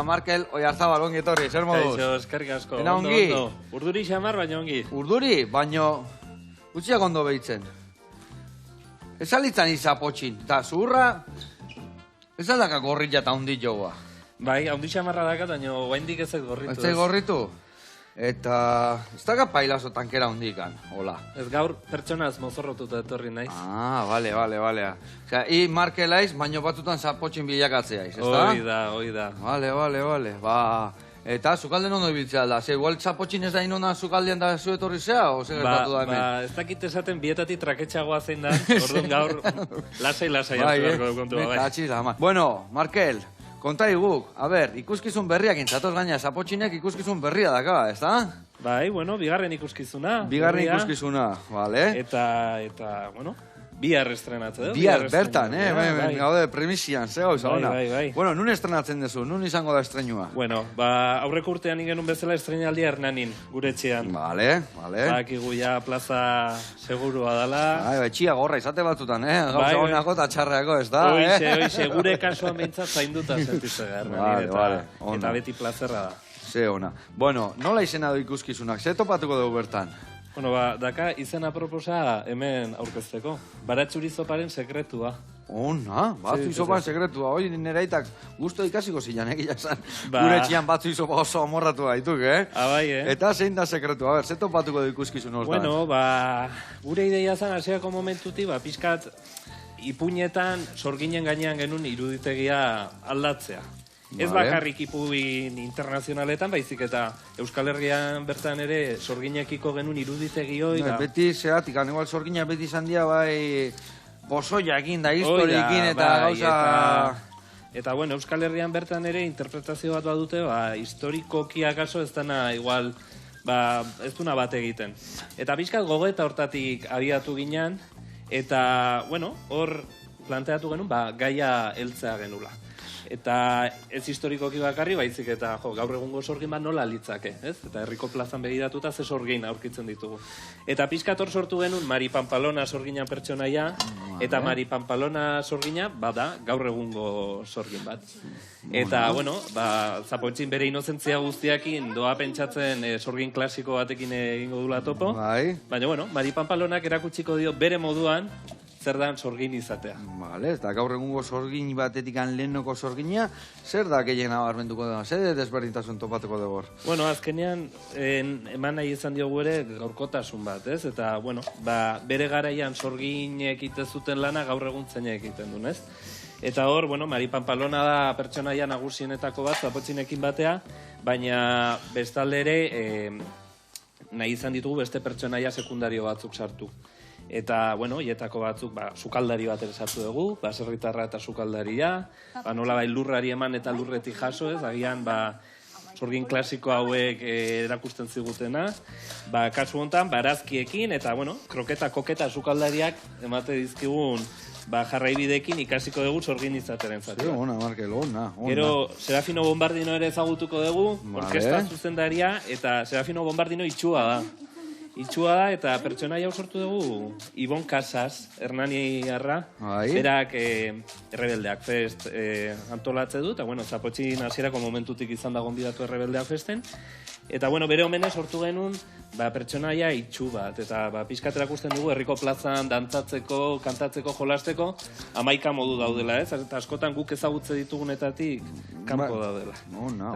Markel, Oiarzabal, ongi etorri, zer moduz? Kaixo, eskerrik asko. Ena ongi? Urduri xamar, baina ongi. Urduri, baino... Utziak ondo behitzen. Ez alitzan izapotxin, eta zurra... Ez aldaka gorrilla eta hundi joa. Bai, haundi xamarra dakat, baina oaindik ezek gorritu. Ez gorritu? Eta... Ez daga pailazo tankera hundikan, hola. Ez gaur pertsonaz mozorrotuta etorri naiz. Ah, bale. Osea, Markel aiz, baino batzutan zapotxin bilakatzeaiz, ez da? Hoi da. Bale. Ba... Eta zukalden ondo ibiltzea da, ze igual zapotxin ez da inona zukaldean da zu etorri zea, o zer gertatu da hemen? Ba, ez dakit esaten bietatik traketxagoa zein da, orduan gaur lasai hartu beharko kontua, bai. Bueno, Markel, konta iguk, a ber, ikuskizun berriak intzatoz gaina, zapotxinek ikuskizun berria daka, ez da? Bai, bueno, bigarren ikuskizuna. Bigarren ikuskizuna, bale. Eta, bueno... Bihar estrenatze du. Bihar bertan, gaude premisian, ze gauza ona. Bai. Bueno, nun estrenatzen dezu, nun izango da estrenua? Bueno, ba, aurreko urtean ingenun bezala estrenaldia Hernanin, gure etxean. Bale. Bakigu ja plaza segurua dela. Bai, txia gorra izate batzutan, gauza onako eta txarreako, ez da? Oixe, gure kasuan behintzat zainduta sentitze Hernanin, eta beti plazerra da. Ze ona. Bueno, nola izena du ikuskizunak, ze topatuko dugu bertan? Bueno, ba, daka izena proposa hemen aurkezteko. Baratxuri zoparen sekretua. Ona, batzu izoparen sekretua. Hoi, nire aitak guztu ikasiko zilan, egia zan. Gure txian batzu izopa oso amorratu gaituk, Bai, Eta zein da sekretua, a ber, ze topatuko du ikuskizun hortan? Bueno, ba, gure ideia zan, hasiako momentuti, ba, pixkat ipuinetan sorginen gainean genuen iruditegia aldatzea. Ez bakarrik ipuin internazionaletan, baizik eta Euskal Herrian bertan ere sorginekiko genuen iruditegi hoi da. Beti zeatik, igual sorginak beti izan dira, bai, pozoiakin da, historiekin eta gauza... Eta, bueno, Euskal Herrian bertan ere interpretazio bat badute, ba, historikoki akaso ez dena igual, ba, ez duna bat egiten. Eta pixkat gogoeta hortatik abiatu ginen, eta, bueno, hor planteatu genuen, ba, gaia heltzea genula. Eta ez historikoki bakarri, baizik eta gaur egungo sorgin bat nola litzake, ez? Eta herriko plazan begiratuta ze sorgin aurkitzen ditugu. Eta pixkat hor sortu genuen Mari Pampalona sorgina pertsonaia, eta Mari Pampalona sorgina bada gaur egungo sorgin bat. Eta, bueno, ba, Zapotxin bere inozentzia guztiakin doa pentsatzen sorgin klasiko batekin egingo dula topo. Baina, bueno, Mari Pampalonak erakutsiko dio bere moduan, zer dan sorgin izatea. Bale, eta gaur egungo sorgin batetikan lehenoko sorgina, zer da gehien abarmentuko da? Zer desberdintasun topatuko dugu? Bueno, azkenean, eman nahi izan diogu ere gaurkotasun bat, ez? Eta, bueno, ba, bere garaian sorgin egiten zuten lana gaur egun zein egiten duen, ez? Eta hor, bueno, Mari Pampalona da pertsonaia nagusienetako bat, Zapotxinekin batea, baina bestalde ere, nahi izan ditugu beste pertsonaia sekundario batzuk sartu. Eta, bueno, hietako batzuk, ba, sukaldari bat ere sartu dugu, baserritarra eta sukaldaria, ba, nola bai lurrari eman eta lurretik jaso, ez, agian, ba, sorgin klasiko hauek erakusten zigutena, ba, kasu honetan, barazkiekin, eta, bueno, kroketa, koketa sukaldariak emate dizkigun, ba, jarraibidekin ikasiko dugu sorgin izateren zati. Ona, Markel, ona. Gero, Serafino Bombardino ere ezagutuko dugu, orkesta zuzendaria, eta Serafino Bombardino itxua da. Itxua da, eta pertsonaia sortu dugu Ibon Casas, Hernaniarra, berak Errebeldeak Fest antolatze du, eta, bueno, Zapotxin hasierako momentutik izan da gonbidatu Errebeldeak Festen, eta, bueno, bere omenez sortu genuen, ba, pertsonaia itxu bat, eta, ba, pixkat erakusten dugu, herriko plazan dantzatzeko, kantatzeko, jolasteko, 11 modu daudela, ez? Eta askotan guk ezagutze ditugunetatik kanpo daudela.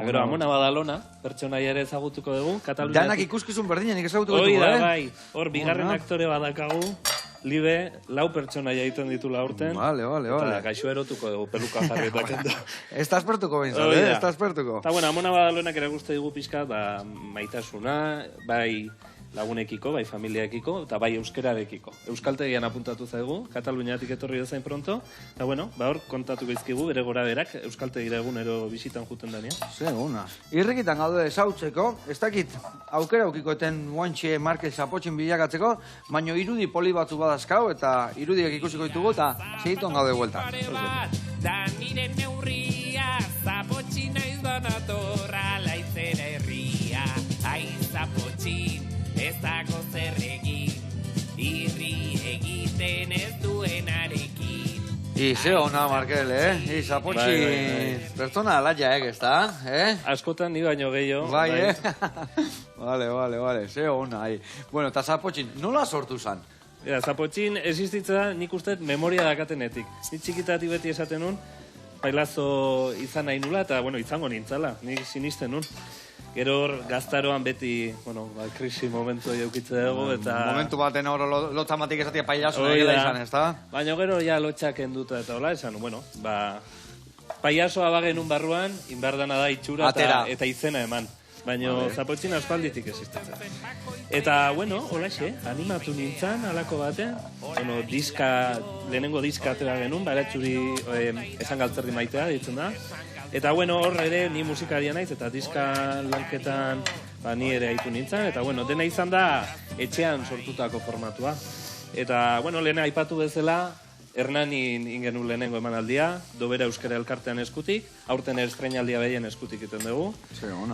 Gero, Amona Badalona, pertsonaia ere ezagutuko dugu, Kataluniatik. Danak ikuskizun berdinenik ezagutuko dugu, bai, hor, bigarren aktore badakagu, Libe, 4 pertsonaia egiten ditula aurten. Vale. Eta gaixo erotuko dugu, peluka jarretak. Estaz pertuko bintzat, estaz pertuko. Eta, bueno, Amona Badalonak erakuste digu pixka, ba, maitasuna, bai lagunekiko, bai familiakiko, eta bai euskerarekiko. Euskaltegian apuntatu zaigu, Kataluniatik etorri dezain pronto, eta, bueno, ba, hor kontatu bizkigu, bere gora berak, euskaltegira egunero bisitan juten dania. Ze, ona. Irrikitan gaude ezautzeko, ez dakit aukera aukikoeten guantxe Markel Zapotxin bilakatzeko, baino irudi poli batzu badazkau, eta irudiak ikusiko ditugu, eta segiton gaude vuelta. Da nire neurria, Zapotxina izbanatorra, laizera herria, Zapotxin, ez dago zer egin, irri egiten ez duenarekin. Ze ona, Markel, Zapotxin, pertsona alaia, ezta? Askotan ni baino gehiago. Bai, Vale, ze ona, Bueno, eta Zapotxin, nola sortu zan? Zapotxin existitza nik uste memoria dakatenetik. Ni txikitatik beti esaten nun, pailazo izan nahi nula, eta, bueno, izango nintzala, nik sinisten nun. Gero gaztaroan beti, krisi momentu jaukitze dugu, eta... Momentu baten hor lotzamatik esatia pailazo egela izan, ezta? Baina gero ja lotxak enduta eta hola, esan, pailazoa bagenun barruan, inberdana da itxura eta izena eman. Baina Zapotxin aspalditik existitzen. Eta, holaxe, animatu nintzen, alako batean. Lehenengo diska atera genuen, baratxuri esan galtzerdi maitea, ditzen da. Eta, hor ere, ni musikaria naiz, eta diska lanketan ni ere haitu nintzen. Eta, dena izan da etxean sortutako formatua. Eta, lehen aipatu bezala, Hernanin ingenu lehenengo emanaldia, Dobera Euskara Elkartean eskutik, aurten estreinaldia behien eskutik iten dugu.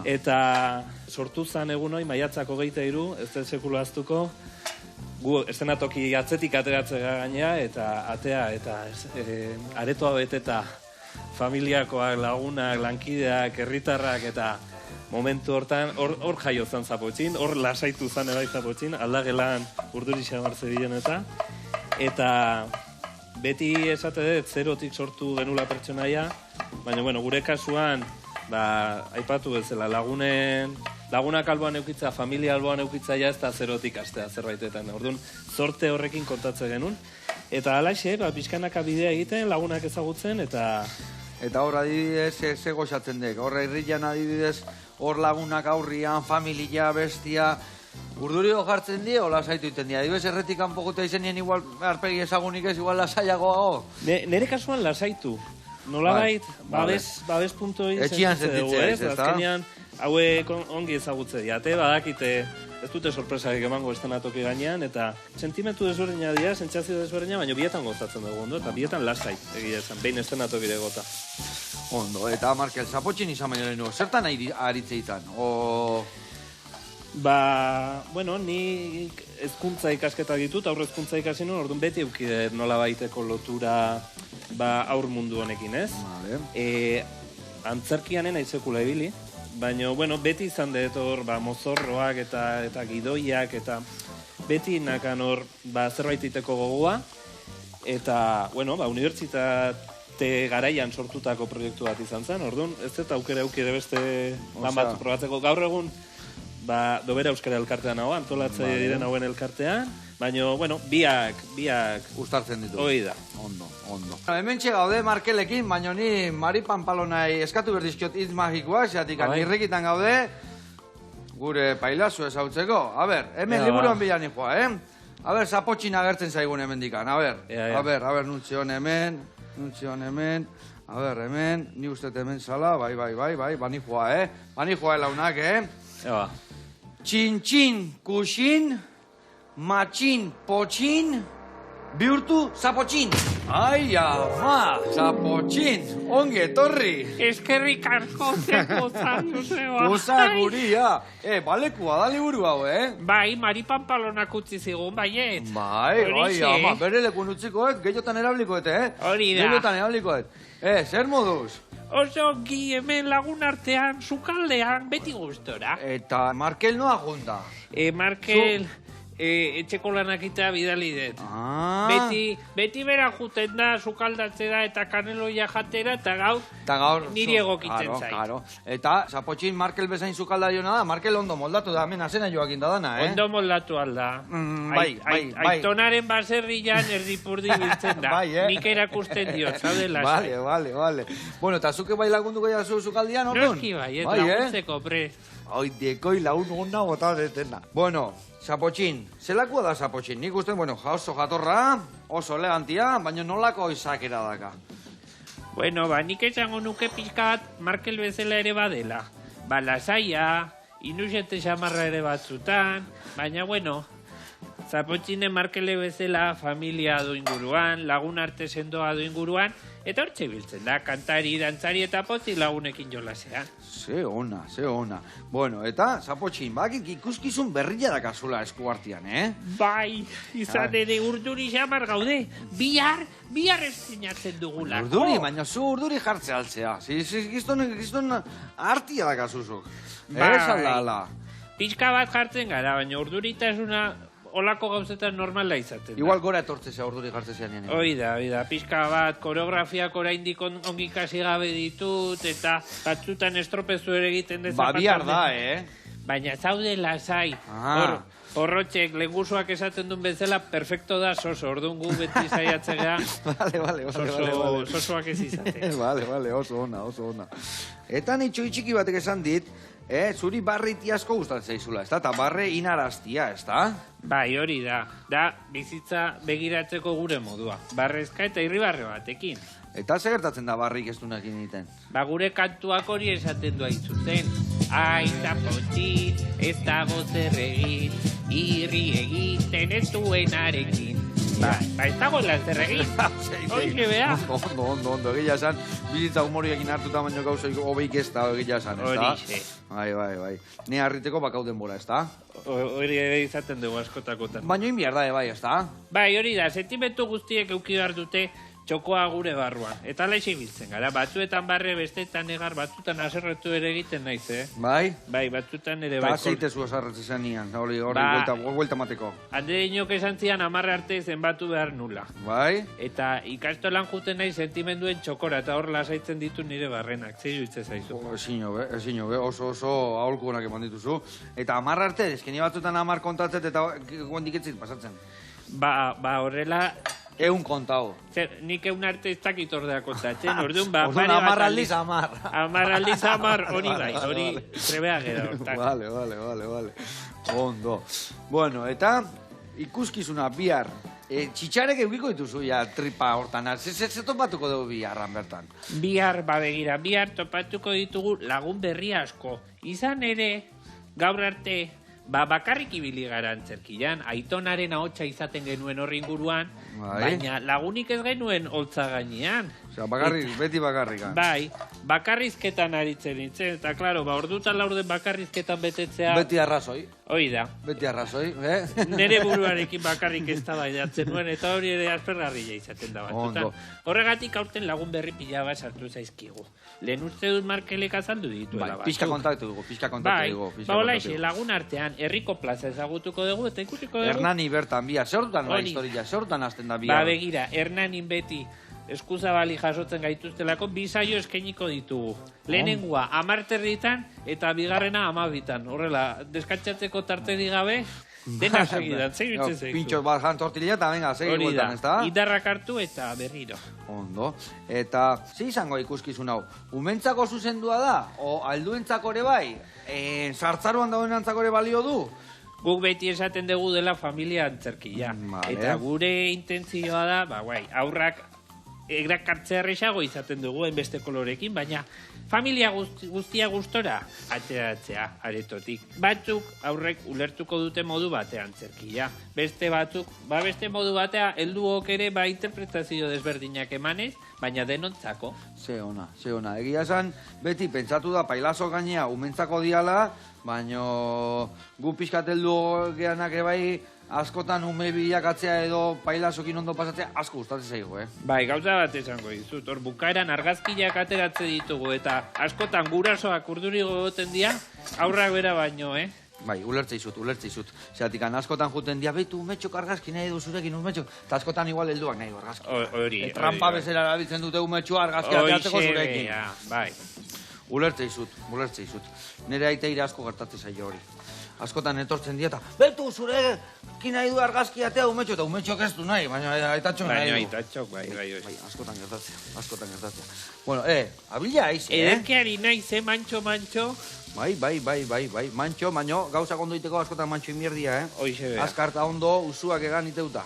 Eta sortu zan egun hoi, maiatzako 23, ez da sekula aztuko, gu estenatoki atzetik ateratzea gainea, eta atea, eta aretoa beteta familiakoak, lagunak, lankideak, herritarrak, eta momentu hortan, hor jaio zan Zapotxin, hor lasaitu zan ebai Zapotxin, aldagelan urdurixa marzebilen eta beti esate dut, zerotik sortu genula pertsonaia, baina, gure kasuan, aipatu bezala, lagunak alboan eukitza, familia alboan eukitza ez da zerotik astea zerbaitetan. Orduan, zorte horrekin kontatze genuen. Eta alaxe, pixkanaka bidea egiten, lagunak ezagutzen, eta... Eta hor adibidez, ze goxatzen dek. Hor herrian adibidez, hor lagunak aurrian, familia, bestia... Urdurio jartzen die, hola zaitu iten die. Adibidez, erretik kanpokotea izenien igual, arpegi ezagunik ez, igual lasaiagoago. Nere kasuan lasaitu. Nolabait, babes punto etxian sentitzea ez, ezta? Azkenean, hauek ongi ezagutze diate, badakite, ez dute sorpresarik emango estenatoki gainean, eta sentimentu desberdina dira, sentsazio desberdina, baina bietan gozatzen dugu, ondo? Eta bietan lasai, egia esan, behin estenatokire gota. Ondo, eta Markel, Zapotxin izan baino lehenu, zertan aritze izan? Ni hezkuntza ikasketa ditut, aurre hezkuntza ikasi nuen, orduan beti eukide nola baiteko lotura aur mundu honekin, ez? Antzerkianen aizekula ebili, baina, beti izan dut hor, mozorroak eta gidoiak, eta beti nakan hor, zerbait iteko gogoa, eta, unibertsitate garaian sortutako proiektu bat izan zen, orduan, ez eta aukera eukide beste lan bat probatzeko gaur egun, Dobera Euskara Elkartean hau, antolatzaile diren hauen elkartean, baina, biak... Uztartzen ditu. Hoi da. Ondo. Hemen gaude Markelekin, baina ni Mari Panpalonai eskatu berdizkiot hitz magikoak, zeatik nirrikitan gaude, gure pailazu ezautzeko. A ber, hemen liburuan bilan nikoa, A ber, Zapotxin agertzen zaigun hemen dikan, a ber, nuntzion hemen, a ber, hemen, ni ustet hemen zala, bai, banikoa, Banikoa elaunak, Txin, kuxin, matxin, potxin, bihurtu, Zapotxin. Ai, ama, Zapotxin, ongi etorri. Eskerrik asko zeko zandu zeba. Goza guria. Balekua da liburu hau, Bai, Mari Panpalonak utzi zigun, baiet. Bai, ama, bere lekun utzikoet, gehiotan erabilikoet, Hori da. Gehiotan erabilikoet. Zer moduz? Oso ongi hemen lagun artean, sukaldean, beti gustora. Eta Markel noa junta? Markel, etxeko lanak eta bidali dut. Beti bera juten da, sukaldatzera eta kaneloia jatera, eta gaur niri egokitzen zait. Eta Zapotxin Markel bezain sukaldariona da, Markel ondo moldatu da, hemen azena joakin da dana, Ondo moldatu alda. Bai. Aitonaren baserrian erdipurdi biltzen da. Nik erakusten diot, zaude lasai. Vale. Bueno, eta zuke bai lagunduko jazu sukaldian, orduan? Noski bai, laguntzeko prest. Dekoi lagun hona bota detena. Bueno, Zapotxin, zelakua da Zapotxin? Nik uste, oso jatorra, oso elegantia, baina nolako izakera daka. Nik esango nuke pixkat Markel bezala ere badela. Lasaia, inusete xamarra ere batzutan, baina, Zapotxinen Markele bezala familia du inguruan, lagun arte sendoa du inguruan, eta hortxe biltzen da, kantari, dantzari eta pozik lagunekin jolasean. Ze ona. Bueno, eta Zapotxin, bakik ikuskizun berria dakazula eskuartian, Bai, izan ere urduri xamar gaude, bihar estrenatzen dugulako. Urduri, baina zu urduri jartze altzea. Gizton artia dakazuzuk. Ala. Pixka bat jartzen gara, baina urduritasuna olako gauzetan normala izaten da. Igual gora etortzea urduri jartzean nien. Hoi da, pixka bat, koreografiak oraindik ongi kasi gabe ditut, eta batzutan estropezu ere egiten dezapatzen. Bihar da, Baina zaude lasai. Horrotxek, lengusuak esaten duen bezala, perfecto da soso, orduan gu beti zaiatzea. Vale. Sosoak ez izaten. Vale, oso ona. Eta nitxo itxiki batek esan dit, zuri barre iti asko gustatzen zaizula, ezta? Eta barre inaraztia, ezta? Bai, hori da. Da, bizitza begiratzeko gure modua. Barrezka eta irribarre batekin. Eta ze gertatzen da barrik ez duenekin egiten? Ba, gure kantuak hori esaten du haitzuzen. Zapotxin, ez dago zer egin, irri egiten ez duenarekin. Ba, ez dago lan zer egin. Hoxe, beha. Ondo, egila esan, bizitza humoriekin hartuta baino gauza hobeik ez da, egila esan, ez da? Horixe. Bai. Ne harriteko bakauden bora, ez da? Hori ere izaten dugu askotakotan. Baina inbiar da, bai, ez da? Bai, hori da, sentimentu guztiek eukidar dute txokoa gure barruan. Eta laixi biltzen gara, batzuetan barre, bestetan negar, batzutan aserretu ere egiten naiz, Bai? Bai, batzutan ere bai. Eta zeitezu aserretzen zen nian, hori vuelta mateko. Hande inok esan zian amarre arte zenbatu behar nula. Bai? Eta ikastolan juten nahi sentimenduen txokora, eta hor lasaitzen ditu nire barrenak, zeiru itse zaizu. Ezin be, oso aholkuonak eman dituzu. Eta amarre arte, eskeni batzutan amar kontatzet eta gondiketzit pasatzen. Ba, horrela... Eun kontau. Nik eun arte ez dakit ordea kontatzen, orduan ba... Orduan amarraldiz amar. Amarraldiz amar, hori bai, hori trebea gero. Vale. Ondo. Bueno, eta ikuskizuna bihar. Txitxarek eukiko dituzu ja tripa hortan. Zer topatuko dugu biharran bertan? Bihar topatuko ditugu lagun berri asko. Izan ere, gaur arte... bakarrik ibili gara antzerkian, Aitonaren ahotsa izaten genuen horri inguruan, baina lagunik ez genuen holtza gainean. Osea, beti bakarrikan. Bai, bakarrizketan aritzen nintzen, eta klaro, ordutan laurden bakarrizketan betetzea... Beti arrazoi. Hoi da. Beti arrazoi, Nere buruarekin bakarrik ez da baidatzen nuen, eta hori ere aspergarria izaten da batzutan. Horregatik aurten lagun berri pila bat sartu zaizkigu. Lehen uste dut Markelek azaldu dituela batzuk. Pixka kontaktu dugu. Bai, lagun artean, herriko plaza ezagutuko dugu, eta ikusiko dugu. Hernani bertan bia, zer dutan la historia, zer dutan azten da bia. Ba, begira, Hernanin beti eskuzabali jasotzen gaituztelako, bi saio eskainiko ditugu. Lehenengua 10 terditan eta bigarrena 12tan. Horrela, deskantzatzeko tarterik gabe, dena segidan, zeirutzen zeizu. Pintxo bat jan tortilla eta venga, segi bueltan, ez da? Idarrak hartu eta berriro. Ondo. Eta, ze izango ikuskizun hau? Umentzako zuzendua da? O alduentzako ere bai? Sartzaruan daudenantzako ere balio du? Guk beti esaten dugu dela familia antzerkia. Eta gure intentzioa da, aurrak erakartzea erresago izaten dugu enbeste kolorekin, baina familia guztia gustora ateratzea aretotik. Batzuk aurrek ulertuko dute modu batean antzerkia. Beste batzuk, beste modu batea helduok ere interpretazio desberdinak emanez, baina denontzako. Ze ona. Egia esan, beti pentsatu da pailazo gainea umentzako diala, baina gu pixkat heldu geanak ebai, askotan ume bilakatzea edo pailazokin ondo pasatzea asko gustatzen zaigu, Bai, gauza bat esango dizut. Hor bukaeran argazkiak ateratze ditugu eta askotan gurasoak urduri gogoten dira, aurrak bera baino, Bai, ulertzeizut. Zeratik, askotan juten dia, behitu umetxok argazki nahi du zurekin umetxok, eta askotan igual helduak nahi du argazki. Hori. Trampa bezala erabiltzen dute umetxoa argazki ateratzeko zurekin. Bai. Ulertzeizut. Nire aiteire asko gertatzen zaio hori. Askotan etortzen dieta, betu zurekin nahi du argazki atea umetxo, eta umetxok ez du nahi, baina aitatxok nahi du. Baina aitatxok, bai. Askotan gertatzea. Bueno, abila aiz, Ederkeari nahi ze mantxo. Bai, mantxo, baino, gauzak ondo iteko askotan mantxo inbierdia, Hoize bera. Azkarta ondo, usuak egan iteuta.